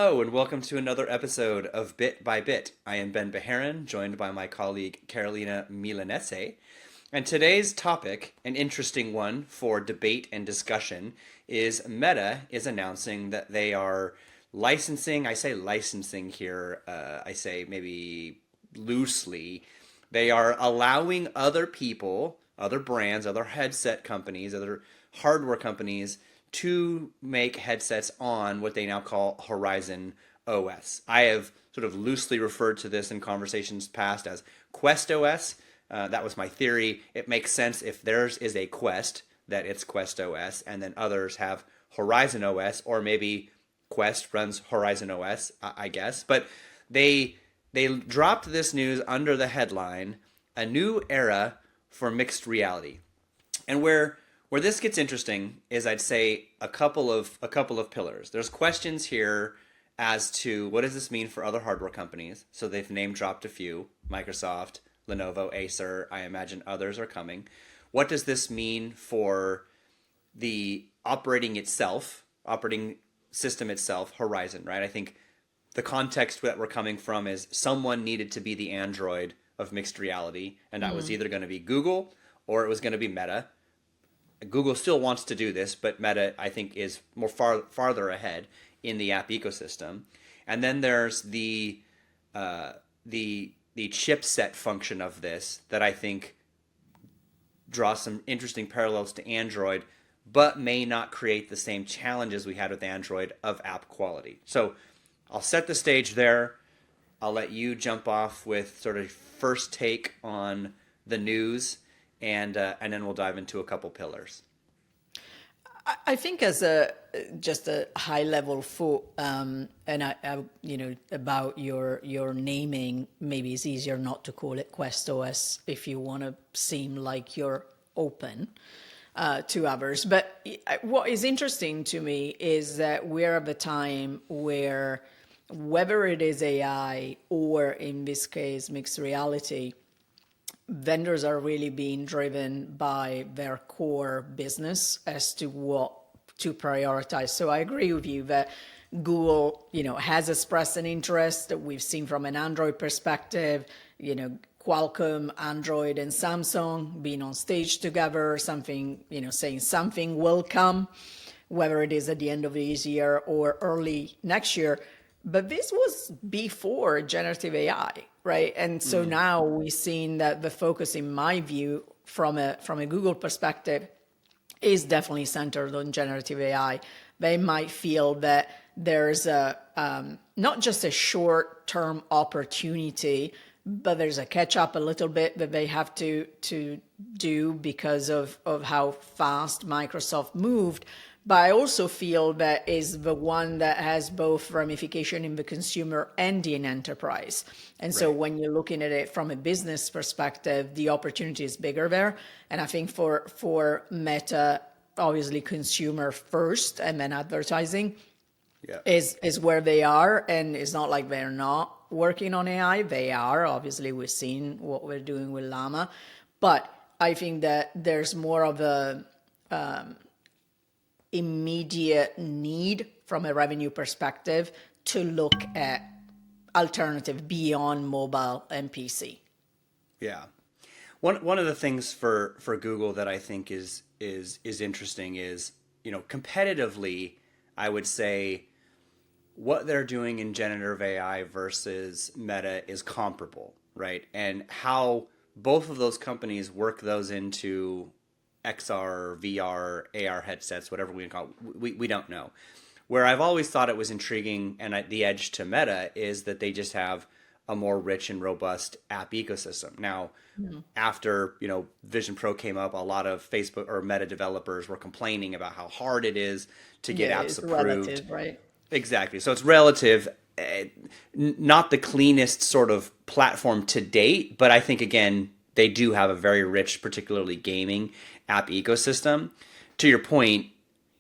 Hello, and welcome to another episode of Bit by Bit. I am Ben Beharan, joined by my colleague Carolina Milanese. And today's topic, an interesting one for debate and discussion, is Meta is announcing that they are licensing. I say licensing here, I say maybe loosely. They are allowing other people, other brands, other headset companies, other hardware companies to make headsets on what they now call Horizon OS. I have sort of loosely referred to this in conversations past as Quest OS. That was my theory. It makes sense if theirs is a Quest, that it's Quest OS, and then others have Horizon OS, or maybe Quest runs Horizon OS, I guess. But they dropped this news under the headline, "A New Era for Mixed Reality." And where this gets interesting is, I'd say, a couple of pillars. There's questions here as to what does this mean for other hardware companies. So they've name dropped a few: Microsoft, Lenovo, Acer. I imagine others are coming. What does this mean for the operating system itself, Horizon, right? I think the context that we're coming from is someone needed to be the Android of mixed reality, and that was either going to be Google or it was going to be Meta. Google still wants to do this, but Meta, I think, is more farther ahead in the app ecosystem. And then there's the chipset function of this that I think draws some interesting parallels to Android, but may not create the same challenges we had with Android of app quality. So I'll set the stage there. I'll let you jump off with sort of first take on the news, and then we'll dive into a couple pillars. I think as just a high level thought, and about your naming, maybe it's easier not to call it Quest OS if you want to seem like you're open to others. But what is interesting to me is that we're at a time where, whether it is AI or in this case mixed reality, vendors are really being driven by their core business as to what to prioritize. So I agree with you that Google, has expressed an interest that we've seen from an Android perspective, Qualcomm, Android, and Samsung being on stage together, something, saying something will come, whether it is at the end of this year or early next year. But this was before generative AI, right? And so now we've seen that the focus, in my view, from a Google perspective, is definitely centered on generative AI. They might feel that there's not just a short-term opportunity, but there's a catch-up a little bit that they have to do because of how fast Microsoft moved. But I also feel that is the one that has both ramification in the consumer and in enterprise. And so when you're looking at it from a business perspective, the opportunity is bigger there. And I think for Meta, obviously consumer first and then advertising is where they are. And it's not like they're not working on AI. They are. Obviously, we've seen what we're doing with Llama. But I think that there's more of a immediate need from a revenue perspective to look at alternative beyond mobile and PC. Yeah. One of the things for Google that I think is interesting is, competitively, I would say what they're doing in generative AI versus Meta is comparable, right? And how both of those companies work those into XR, VR, AR headsets, whatever we call it, we don't know. Where I've always thought it was intriguing, and the edge to Meta is that they just have a more rich and robust app ecosystem. Now, after Vision Pro came up, a lot of Facebook or Meta developers were complaining about how hard it is to get apps approved. Relative, right? Exactly. So it's relative. Not the cleanest sort of platform to date, but I think, again, they do have a very rich, particularly gaming app ecosystem. To your point,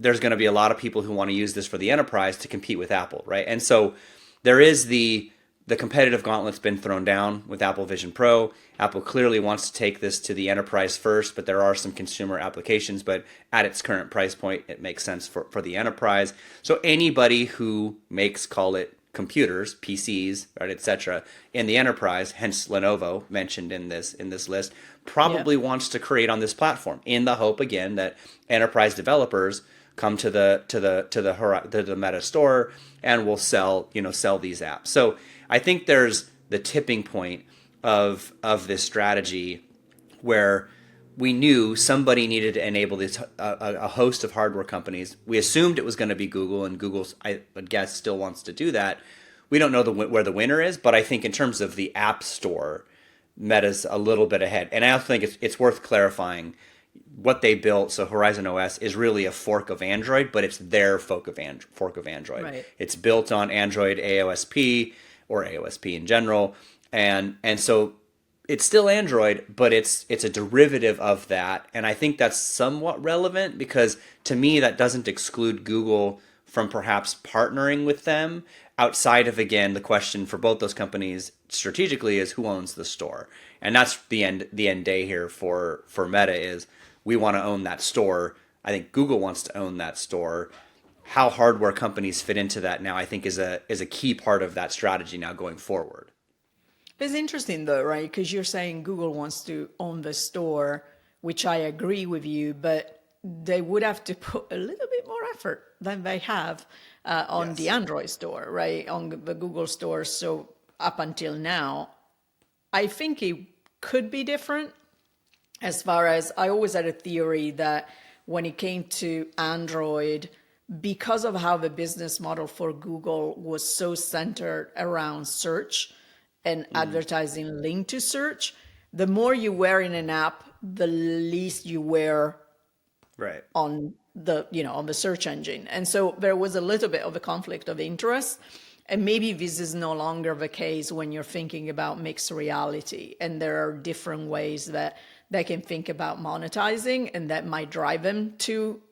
there's going to be a lot of people who want to use this for the enterprise to compete with Apple, right? And so there is the the competitive gauntlet's been thrown down with Apple Vision Pro. Apple clearly wants to take this to the enterprise first, but there are some consumer applications. But at its current price point, it makes sense for the enterprise. So anybody who makes, call it computers, PCs, right, etc., in the enterprise, hence Lenovo mentioned in this list, probably Yeah. wants to create on this platform in the hope again that enterprise developers come to the Meta store and will sell these apps. So I think there's the tipping point of this strategy where we knew somebody needed to enable this a host of hardware companies. We assumed it was going to be Google, and Google's, I would guess, still wants to do that. We don't know where the winner is, but I think in terms of the App Store, Meta's a little bit ahead. And I also think it's worth clarifying what they built. So Horizon OS is really a fork of Android, but it's their fork of Android. Right. It's built on Android AOSP or AOSP in general, and so it's still Android, but it's a derivative of that. And I think that's somewhat relevant because to me that doesn't exclude Google from perhaps partnering with them outside of, again, the question for both those companies strategically is who owns the store. And that's the end day here for Meta is we want to own that store. I think Google wants to own that store. How hardware companies fit into that now, I think, is a key part of that strategy now going forward. It's interesting though, right? Because you're saying Google wants to own the store, which I agree with you, but they would have to put a little bit more effort than they have on the Yes. Android store, right? On the Google store. So up until now, I think it could be different as far as I always had a theory that when it came to Android, because of how the business model for Google was so centered around search and advertising linked to search, the more you were in an app, the least you were Right. on the search engine. And so there was a little bit of a conflict of interest. And maybe this is no longer the case when you're thinking about mixed reality. And there are different ways that they can think about monetizing, and that might drive them to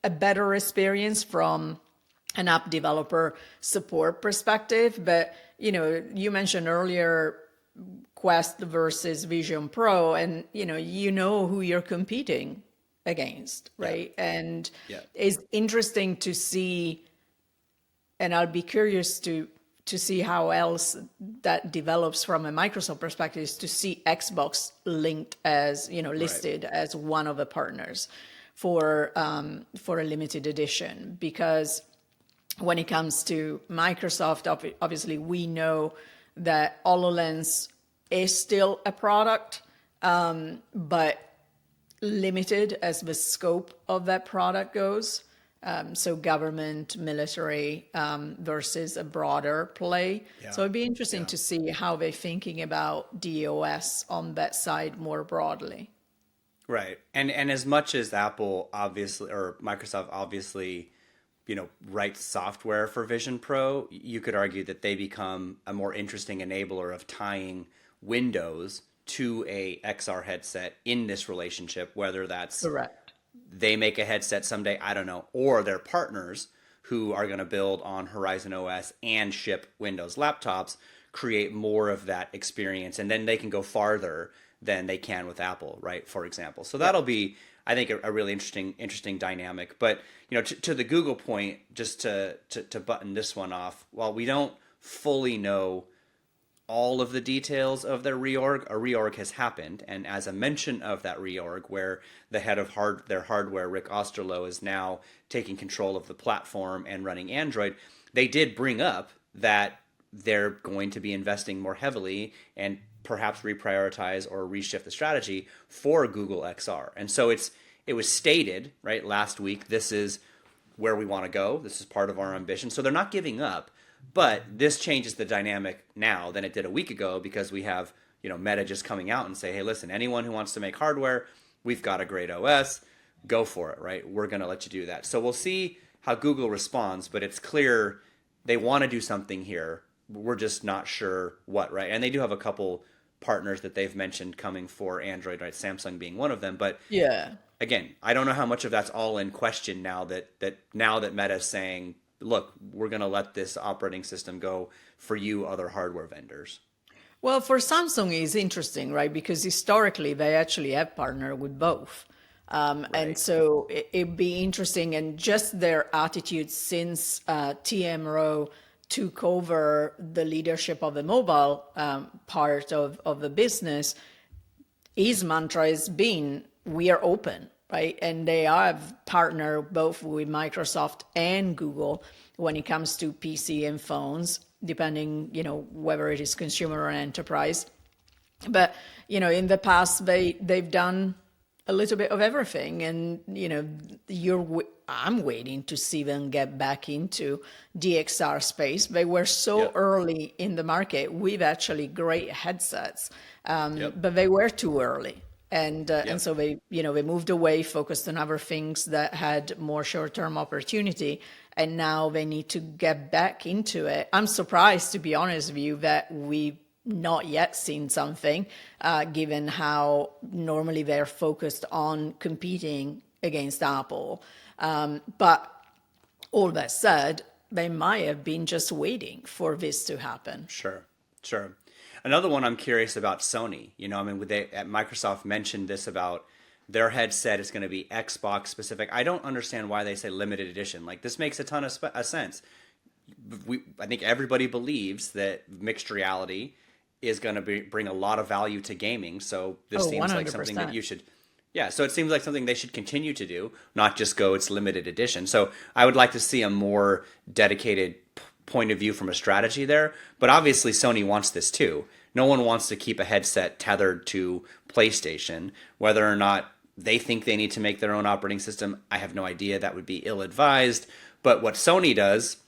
a better experience from an app developer support perspective. But, you mentioned earlier Quest versus Vision Pro, and, who you're competing against, Yeah. right? And Yeah. it's interesting to see, and I'll be curious to see how else that develops from a Microsoft perspective, is to see Xbox linked as, listed as one of the partners for a limited edition. Because when it comes to Microsoft, obviously we know that HoloLens is still a product, but limited as the scope of that product goes. So government, military versus a broader play. Yeah. So it'd be interesting Yeah. to see how they're thinking about DOS on that side more broadly. Right. And as much as Apple obviously or Microsoft obviously, writes software for Vision Pro, you could argue that they become a more interesting enabler of tying Windows to a XR headset in this relationship, whether that's Correct. they make a headset someday, I don't know, or their partners who are going to build on Horizon OS and ship Windows laptops create more of that experience, and then they can go farther than they can with Apple, right? For example, so that'll be, I think, a really interesting dynamic. But to the Google point, just to button this one off, while we don't fully know all of the details of their reorg, a reorg has happened, and as a mention of that reorg, where the head of their hardware, Rick Osterloh, is now taking control of the platform and running Android, they did bring up that they're going to be investing more heavily and perhaps reprioritize or reshift the strategy for Google XR. And so it was stated, right, last week, this is where we want to go. This is part of our ambition. So they're not giving up. But this changes the dynamic now than it did a week ago, because we have, Meta just coming out and say, hey, listen, anyone who wants to make hardware, we've got a great OS, go for it, right? We're going to let you do that. So we'll see how Google responds, but it's clear they want to do something here. We're just not sure what, right? And they do have a couple partners that they've mentioned coming for Android, right? Samsung being one of them. But Yeah. again, I don't know how much of that's all in question now that Meta is saying, look, we're going to let this operating system go for you other hardware vendors? Well, for Samsung, it's interesting, right? Because historically, they actually have partnered with both. And Right. so it'd be interesting, and just their attitude since TMRO took over the leadership of the mobile part of the business, his mantra has been, we are open, right? And they have partnered both with Microsoft and Google when it comes to PC and phones, depending, whether it is consumer or enterprise. But, in the past, they've done a little bit of everything. And, I'm waiting to see them get back into DXR space. They were so Yep. early in the market with actually great headsets, Yep. but they were too early. And Yep. so they moved away, focused on other things that had more short-term opportunity, and now they need to get back into it. I'm surprised, to be honest with you, that we've not yet seen something, given how normally they're focused on competing against Apple. But all that said, they might have been just waiting for this to happen. Sure, sure. Another one I'm curious about Sony. I mean, would they at Microsoft mentioned this about their headset is going to be Xbox specific. I don't understand why they say limited edition. Like this makes a ton of sense. I think everybody believes that mixed reality is going to bring a lot of value to gaming. So this Oh, seems like something that 100%. you should, yeah. So it seems like something they should continue to do, not just go it's limited edition. So I would like to see a more dedicated point of view from a strategy there. But obviously Sony wants this too. No one wants to keep a headset tethered to PlayStation, whether or not they think they need to make their own operating system. I have no idea. That would be ill advised. But what Sony does,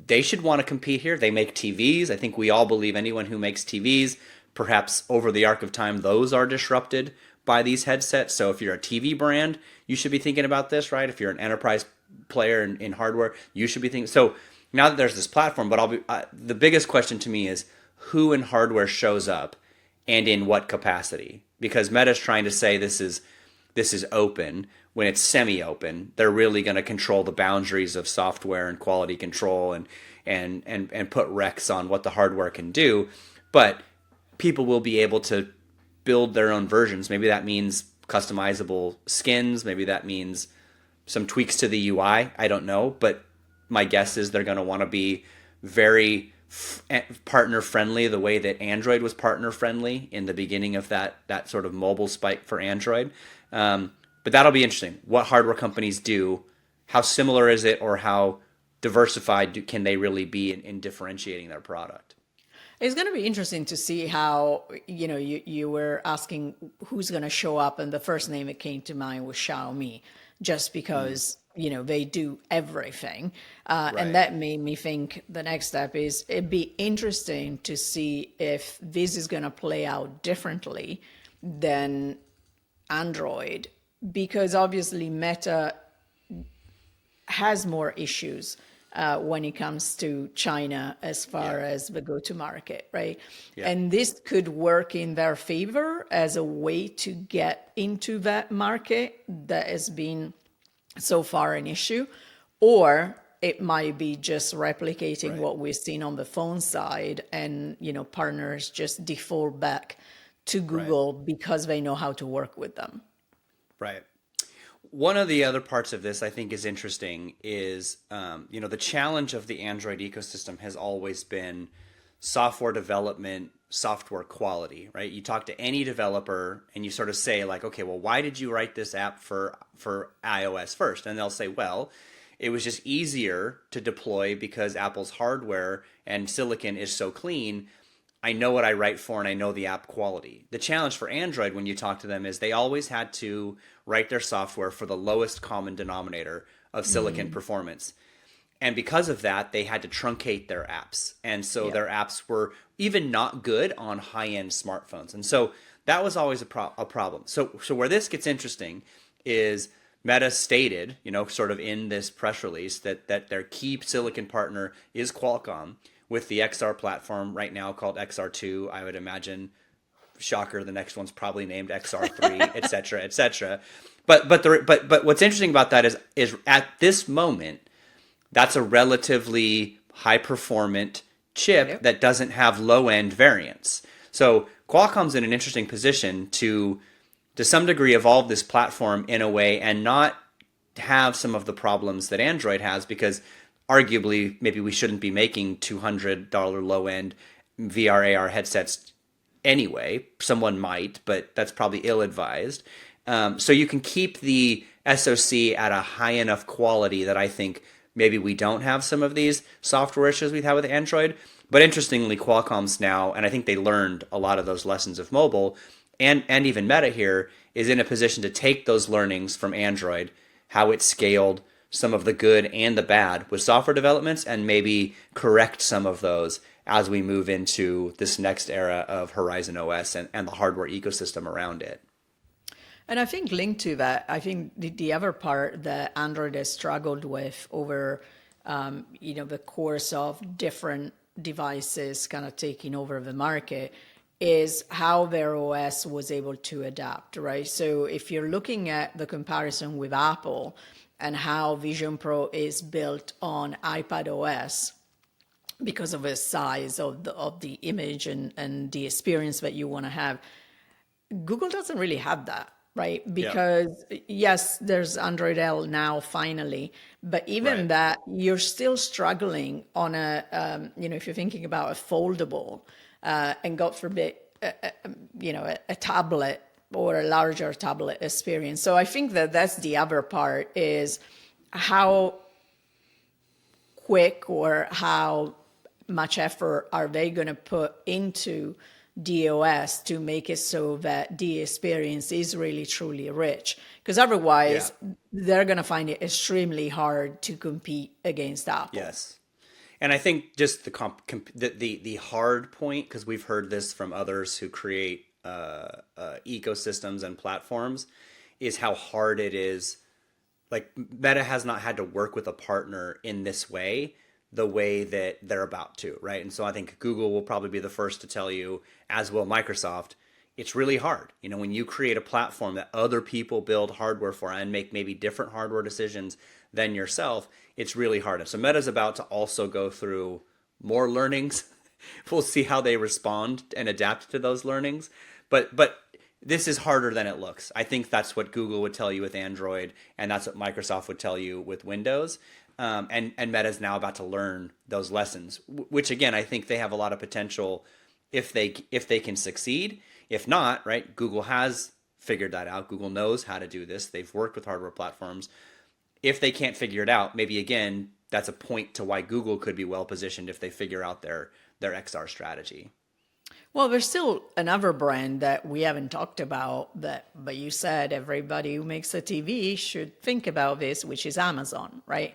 they should want to compete here. They make TVs. I think we all believe anyone who makes TVs, perhaps over the arc of time, those are disrupted by these headsets. So if you're a TV brand, you should be thinking about this, right? If you're an enterprise player in hardware, you should be thinking. So now that there's this platform, but the biggest question to me is who in hardware shows up and in what capacity? Because Meta's trying to say this is open when it's semi-open. They're really going to control the boundaries of software and quality control and put recs on what the hardware can do. But people will be able to build their own versions. Maybe that means customizable skins. Maybe that means some tweaks to the UI. I don't know, but my guess is they're going to want to be very partner friendly, the way that Android was partner friendly in the beginning of that sort of mobile spike for Android. But that'll be interesting. What hardware companies do, how similar is it, or how diversified can they really be in differentiating their product? It's going to be interesting to see how, you were asking who's going to show up, and the first name that came to mind was Xiaomi, just because, they do everything. And Right. that made me think the next step is it'd be interesting to see if this is going to play out differently than Android, because obviously Meta has more issues when it comes to China as far Yeah. as the go to market, right? Yeah. And this could work in their favor as a way to get into that market that has been so far an issue, or it might be just replicating Right. what we've seen on the phone side, and partners just default back to Right. Google because they know how to work with them. Right. One of the other parts of this I think is interesting is, the challenge of the Android ecosystem has always been software development, software quality, right? You talk to any developer and you sort of say like, okay, well, why did you write this app for iOS first? And they'll say, well, it was just easier to deploy because Apple's hardware and silicon is so clean. I know what I write for and I know the app quality. The challenge for Android when you talk to them is they always had to write their software for the lowest common denominator of silicon performance. And because of that, they had to truncate their apps. And so Yeah. their apps were even not good on high-end smartphones. And so that was always a problem. So where this gets interesting is Meta stated, sort of in this press release that their key silicon partner is Qualcomm with the XR platform right now called XR2. I would imagine, shocker, the next one's probably named XR3, et cetera, et cetera. But what's interesting about that is at this moment, that's a relatively high performant chip Yep. that doesn't have low end variants. So Qualcomm's in an interesting position to some degree evolve this platform in a way and not have some of the problems that Android has, because arguably maybe we shouldn't be making $200 low end VR AR headsets anyway. Someone might, but that's probably ill advised. So you can keep the SoC at a high enough quality that I think maybe we don't have some of these software issues we have with Android. But interestingly, Qualcomm's now, and I think they learned a lot of those lessons of mobile, and even Meta here is in a position to take those learnings from Android, how it scaled some of the good and the bad with software developments, and maybe correct some of those as we move into this next era of Horizon OS and the hardware ecosystem around it. And I think linked to that, I think the other part that Android has struggled with over, the course of different devices kind of taking over the market is how their OS was able to adapt, right? So if you're looking at the comparison with Apple and how Vision Pro is built on iPad OS, because of the size of the image and the experience that you want to have, Google doesn't really have that, right? Yeah. Because yes, there's Android L now finally, but even Right. that, you're still struggling on if you're thinking about a foldable, and God forbid, a tablet or a larger tablet experience. So I think that that's the other part is how quick or how much effort are they going to put into DOS to make it so that the experience is really truly rich? Because Yeah. otherwise, they're going to find it extremely hard to compete against Apple. Yes. And I think just the hard point, because we've heard this from others who create ecosystems and platforms, is how hard it is. Like Meta has not had to work with a partner in this way, the way that they're about to, right? And so I think Google will probably be the first to tell you, as will Microsoft, it's really hard. When you create a platform that other people build hardware for and make maybe different hardware decisions than yourself, it's really hard. And so Meta's about to also go through more learnings. We'll see how they respond and adapt to those learnings. But this is harder than it looks. I think that's what Google would tell you with Android, and that's what Microsoft would tell you with Windows. And Meta's now about to learn those lessons, which again I think they have a lot of potential if they can succeed. If not, right? Google has figured that out. Google knows how to do this. They've worked with hardware platforms. If they can't figure it out, maybe again that's a point to why Google could be well positioned if they figure out their XR strategy. Well, there's still another brand that we haven't talked about but you said everybody who makes a TV should think about this, which is Amazon, right?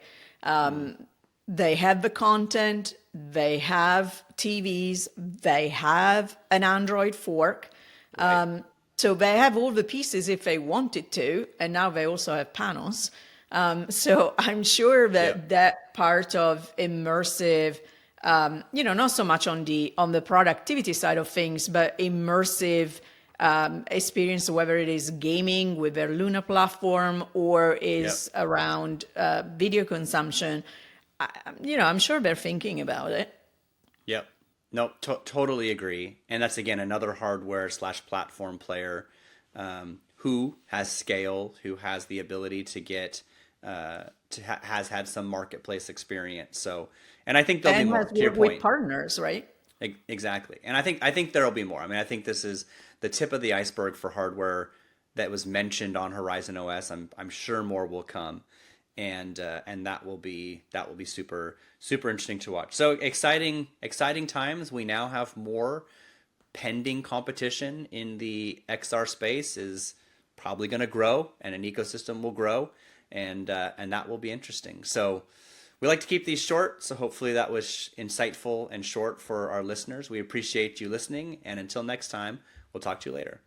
They have the content, they have TVs, they have an Android fork. Right. So they have all the pieces if they wanted to, and now they also have panels. So I'm sure Yeah. that that part of immersive, not so much on the productivity side of things, but immersive experience, whether it is gaming with their Luna platform or Yeah. is around video consumption. I'm sure they're thinking about it. Yep. No, totally agree. And that's again another hardware slash platform player who has scale, who has the ability to get has had some marketplace experience. So, and I think there'll be And more. has To your worked with point, partners, right? Exactly. And I think there'll be more. I mean, I think this is the tip of the iceberg for hardware that was mentioned on Horizon OS. I'm sure more will come, and that will be super interesting to watch. So exciting times. We now have more pending competition in the XR space is probably going to grow, and an ecosystem will grow, and that will be interesting. So we like to keep these short, so hopefully that was insightful and short for our listeners. We appreciate you listening, and until next time, we'll talk to you later.